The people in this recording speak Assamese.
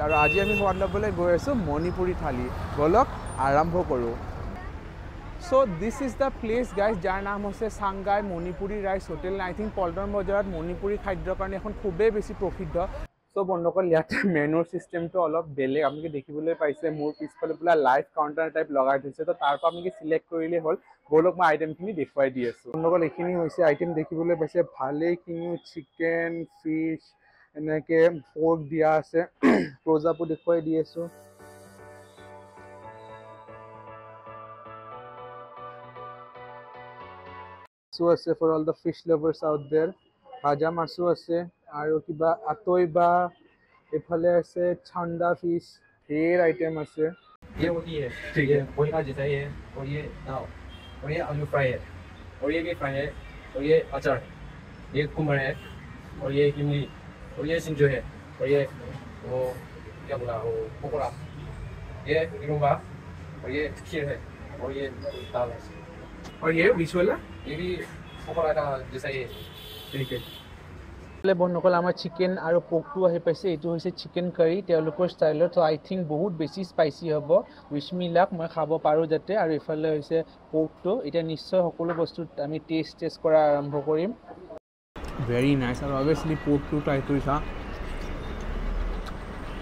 আৰু আজি আমি সোৱাদ ল'বলৈ গৈ আছোঁ মণিপুৰী থালি বলক আৰম্ভ কৰোঁ So this is the place guys যাৰ নাম হৈছে সাংগাই মণিপুৰী ৰাইচ হোটেল আই থিংক পল্টন বজাৰত মণিপুৰী খাদ্যৰ কাৰণে এখন খুবেই বেছি প্ৰসিদ্ধ সো বন্ধুসকল ইয়াতে মেনুৰ সিস্টেমটো অলপ বেলেগ আপুনি দেখিবলৈ পাইছে মোৰ পিছফালে পুৰা লাইভ কাউন্টাৰ টাইপ লগাই থৈছে তো তাৰ পৰা আপুনি সিলেক্ট কৰিলে হ'ল বলক মই আইটেমখিনি দেখুৱাই দি আছোঁ বন্ধুসকল এইখিনি হৈছে আইটেম দেখিবলৈ পাইছে ভালেখিনি চিকেন ফিশ এনেকে পৰ্ক দিয়া আছে ক্লোজআপো দেখুৱাই দি আছোঁ আছে for all the fish lovers out there ভাজা মাছো আছে আৰু কিবা আতৈ বা এফালে আছে ছান্ডা ফিশ ঢেৰ আইটেম আছে ये होती है ठीक है वही का जैसा ये और ये दाल और ये आलू फ्राई है और ये भी फ्राई है और ये अचार ये कुमड़ है और ये इमली और ये सिंजो है और ये वो क्या बोला वो पकोड़ा ये इरुम्बा और ये खीर है और ये दाल है और ये बीच वाला ये भी पकोड़ा का जैसा ये ठीक है বন্ধুসকল আমাৰ চিকেন আৰু পৰ্কটো আহি পাইছে এইটো হৈছে চিকেন কাৰী তেওঁলোকৰ ষ্টাইলত তো আই থিংক বহুত বেছি স্পাইচি হ'ব উইচ মি লাক মই খাব পাৰোঁ যাতে আৰু ইফালে হৈছে পৰ্কটো এতিয়া নিশ্চয় সকলো বস্তু আমি টেষ্ট কৰা আৰম্ভ কৰিম ভেৰি নাইচ আৰু অবভিয়াছলি পৰ্কটো ট্ৰাই কৰি চাওঁ